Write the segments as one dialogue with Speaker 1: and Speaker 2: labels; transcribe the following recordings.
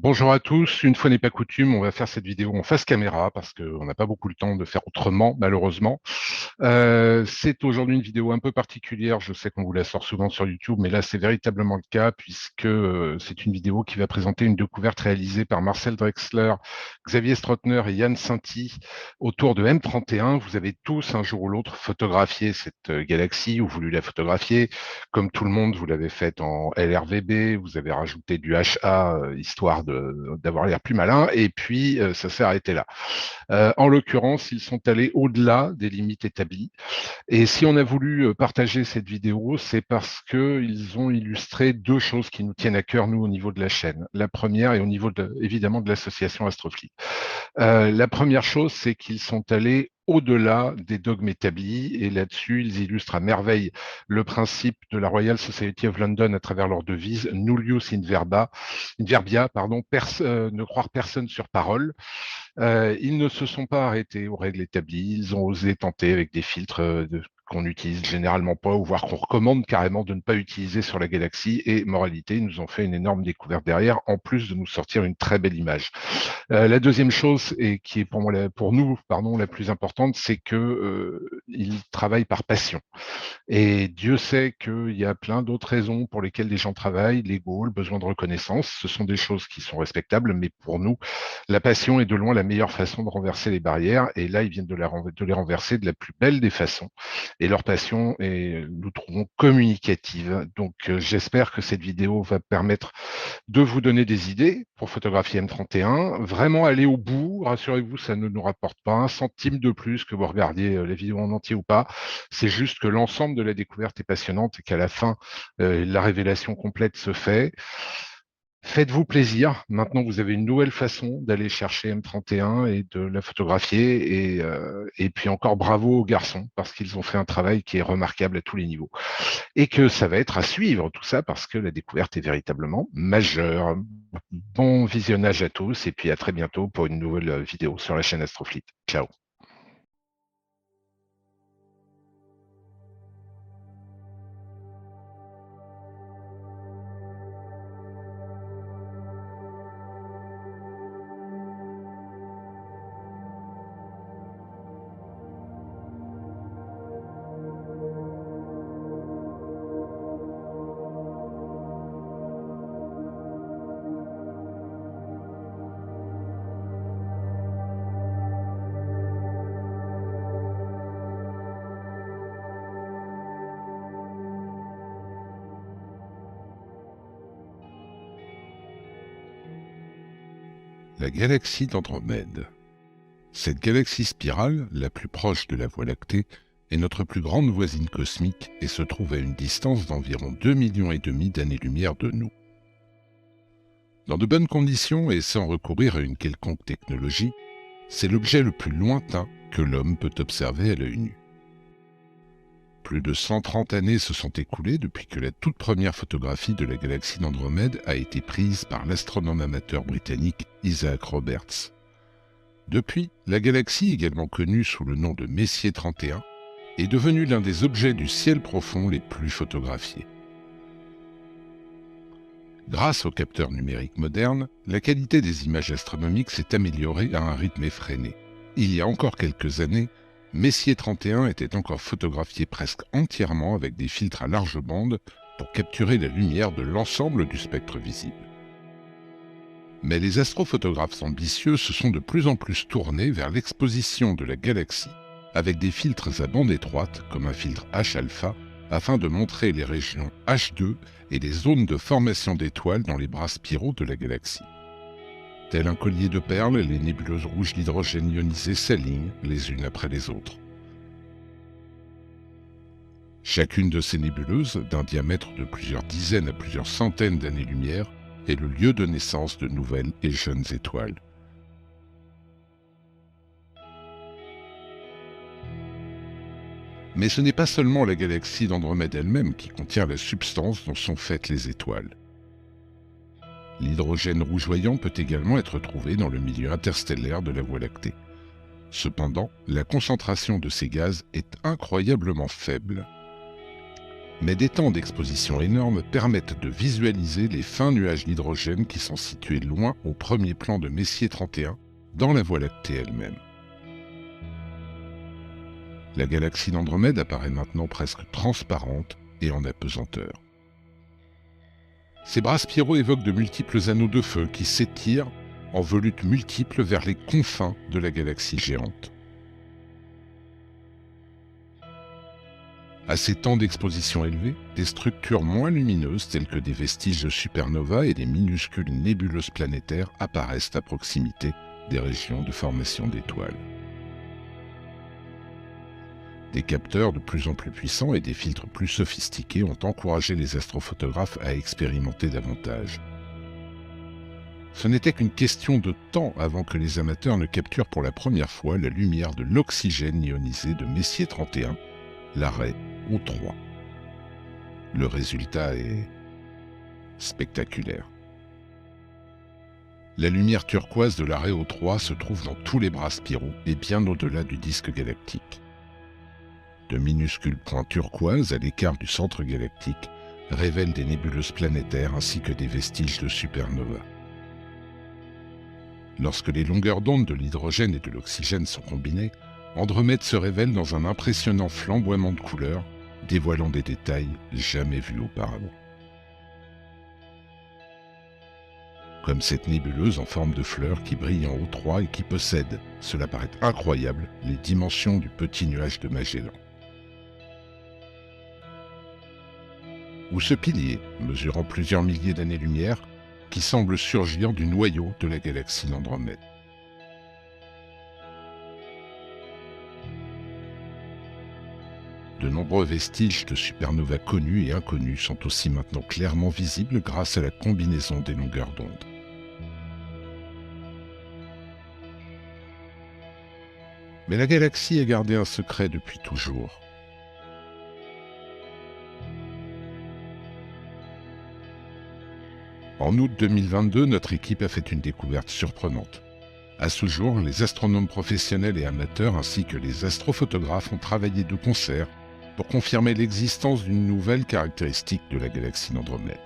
Speaker 1: Bonjour à tous, une fois n'est pas coutume, on va faire cette vidéo en face caméra parce qu'on n'a pas beaucoup le temps de faire autrement, malheureusement. C'est aujourd'hui une vidéo un peu particulière, je sais qu'on vous la sort souvent sur YouTube, mais là c'est véritablement le cas puisque c'est une vidéo qui va présenter une découverte réalisée par Marcel Drexler, Xavier Strottner et Yann Sainty autour de M31. Vous avez tous un jour ou l'autre photographié cette galaxie ou voulu la photographier. Comme tout le monde, vous l'avez faite en LRVB, vous avez rajouté du HA, histoire d'avoir l'air plus malin, et puis ça s'est arrêté là. En l'occurrence, ils sont allés au-delà des limites établies. Et si on a voulu partager cette vidéo, c'est parce qu'ils ont illustré deux choses qui nous tiennent à cœur, nous, au niveau de la chaîne. La première est au niveau, évidemment, de l'association Astrofleet. La première chose, c'est qu'ils sont allés au-delà des dogmes établis, et là-dessus, ils illustrent à merveille le principe de la Royal Society of London à travers leur devise Nullius in verba, in verbia, pardon, ne croire personne sur parole. Ils ne se sont pas arrêtés aux règles établies, ils ont osé tenter avec des filtres qu'on n'utilise généralement pas, ou voire qu'on recommande carrément de ne pas utiliser sur la galaxie. Et moralité, ils nous ont fait une énorme découverte derrière, en plus de nous sortir une très belle image. La deuxième chose, et qui est pour moi, pour nous, pardon, la plus importante, c'est que ils travaillent par passion. Et Dieu sait qu'il y a plein d'autres raisons pour lesquelles les gens travaillent, l'ego, le besoin de reconnaissance. Ce sont des choses qui sont respectables, mais pour nous, la passion est de loin la meilleure façon de renverser les barrières. Et là, ils viennent de les renverser de la plus belle des façons. Et leur passion est, nous trouvons, communicative. Donc, j'espère que cette vidéo va permettre de vous donner des idées pour photographier M31. Vraiment aller au bout. Rassurez-vous, ça ne nous rapporte pas un centime de plus que vous regardiez la vidéo en entier ou pas. C'est juste que l'ensemble de la découverte est passionnante et qu'à la fin, la révélation complète se fait. Faites-vous plaisir. Maintenant, vous avez une nouvelle façon d'aller chercher M31 et de la photographier. Et puis encore bravo aux garçons parce qu'ils ont fait un travail qui est remarquable à tous les niveaux. Et que ça va être à suivre tout ça parce que la découverte est véritablement majeure. Bon visionnage à tous et puis à très bientôt pour une nouvelle vidéo sur la chaîne Astrofleet. Ciao.
Speaker 2: La galaxie d'Andromède. Cette galaxie spirale, la plus proche de la Voie lactée, est notre plus grande voisine cosmique et se trouve à une distance d'environ 2,5 millions d'années-lumière de nous. Dans de bonnes conditions et sans recourir à une quelconque technologie, c'est l'objet le plus lointain que l'homme peut observer à l'œil nu. Plus de 130 années se sont écoulées depuis que la toute première photographie de la galaxie d'Andromède a été prise par l'astronome amateur britannique Isaac Roberts. Depuis, la galaxie, également connue sous le nom de Messier 31, est devenue l'un des objets du ciel profond les plus photographiés. Grâce aux capteurs numériques modernes, la qualité des images astronomiques s'est améliorée à un rythme effréné. Il y a encore quelques années, Messier 31 était encore photographié presque entièrement avec des filtres à large bande pour capturer la lumière de l'ensemble du spectre visible. Mais les astrophotographes ambitieux se sont de plus en plus tournés vers l'exposition de la galaxie avec des filtres à bande étroite comme un filtre H-alpha afin de montrer les régions H2 et les zones de formation d'étoiles dans les bras spiraux de la galaxie. Tel un collier de perles, les nébuleuses rouges d'hydrogène ionisé s'alignent les unes après les autres. Chacune de ces nébuleuses, d'un diamètre de plusieurs dizaines à plusieurs centaines d'années-lumière, est le lieu de naissance de nouvelles et jeunes étoiles. Mais ce n'est pas seulement la galaxie d'Andromède elle-même qui contient la substance dont sont faites les étoiles. L'hydrogène rougeoyant peut également être trouvé dans le milieu interstellaire de la Voie lactée. Cependant, la concentration de ces gaz est incroyablement faible Mais des temps d'exposition énormes permettent de visualiser les fins nuages d'hydrogène qui sont situés loin au premier plan de Messier 31, dans la Voie lactée elle-même. La galaxie d'Andromède apparaît maintenant presque transparente et en apesanteur. Ces bras spiraux évoquent de multiples anneaux de feu qui s'étirent en volutes multiples vers les confins de la galaxie géante. À ces temps d'exposition élevés, des structures moins lumineuses telles que des vestiges de supernovas et des minuscules nébuleuses planétaires apparaissent à proximité des régions de formation d'étoiles. Des capteurs de plus en plus puissants et des filtres plus sophistiqués ont encouragé les astrophotographes à expérimenter davantage. Ce n'était qu'une question de temps avant que les amateurs ne capturent pour la première fois la lumière de l'oxygène ionisé de Messier 31, l'arrêt O3. Le résultat est spectaculaire. La lumière turquoise de l'arrêt O3 se trouve dans tous les bras spiraux et bien au-delà du disque galactique. De minuscules points turquoises à l'écart du centre galactique révèlent des nébuleuses planétaires ainsi que des vestiges de supernovas. Lorsque les longueurs d'onde de l'hydrogène et de l'oxygène sont combinées, Andromède se révèle dans un impressionnant flamboiement de couleurs, dévoilant des détails jamais vus auparavant. Comme cette nébuleuse en forme de fleur qui brille en O3 et qui possède, cela paraît incroyable, les dimensions du petit nuage de Magellan. Ou ce pilier, mesurant plusieurs milliers d'années-lumière, qui semble surgir du noyau de la galaxie d'Andromède. De nombreux vestiges de supernovas connus et inconnus sont aussi maintenant clairement visibles grâce à la combinaison des longueurs d'onde. Mais la galaxie a gardé un secret depuis toujours. En août 2022, notre équipe a fait une découverte surprenante. À ce jour, les astronomes professionnels et amateurs ainsi que les astrophotographes ont travaillé de concert pour confirmer l'existence d'une nouvelle caractéristique de la galaxie d'Andromède.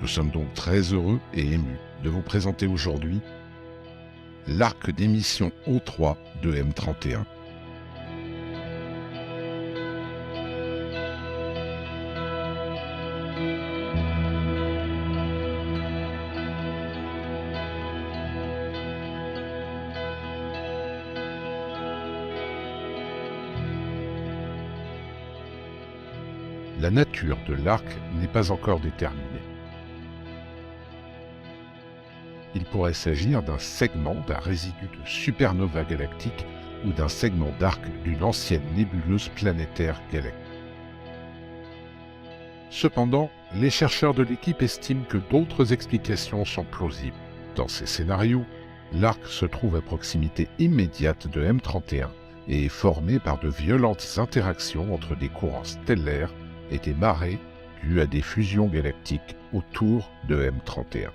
Speaker 2: Nous sommes donc très heureux et émus de vous présenter aujourd'hui l'arc d'émission O3 de M31. La nature de l'arc n'est pas encore déterminée. Il pourrait s'agir d'un segment d'un résidu de supernova galactique ou d'un segment d'arc d'une ancienne nébuleuse planétaire galactique. Cependant, les chercheurs de l'équipe estiment que d'autres explications sont plausibles. Dans ces scénarios, l'arc se trouve à proximité immédiate de M31 et est formé par de violentes interactions entre des courants stellaires et des marées dues à des fusions galactiques autour de M31.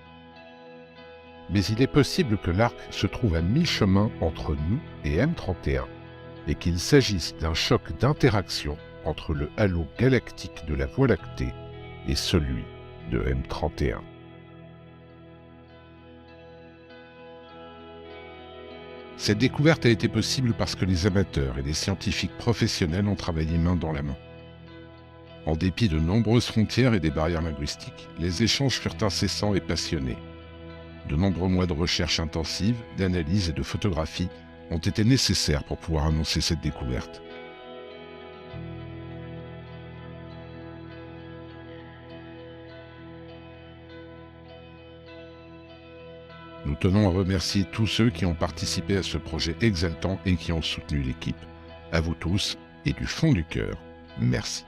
Speaker 2: Mais il est possible que l'arc se trouve à mi-chemin entre nous et M31 et qu'il s'agisse d'un choc d'interaction entre le halo galactique de la Voie lactée et celui de M31. Cette découverte a été possible parce que les amateurs et les scientifiques professionnels ont travaillé main dans la main. En dépit de nombreuses frontières et des barrières linguistiques, les échanges furent incessants et passionnés. De nombreux mois de recherche intensive, d'analyse et de photographie ont été nécessaires pour pouvoir annoncer cette découverte. Nous tenons à remercier tous ceux qui ont participé à ce projet exaltant et qui ont soutenu l'équipe. À vous tous, et du fond du cœur, merci.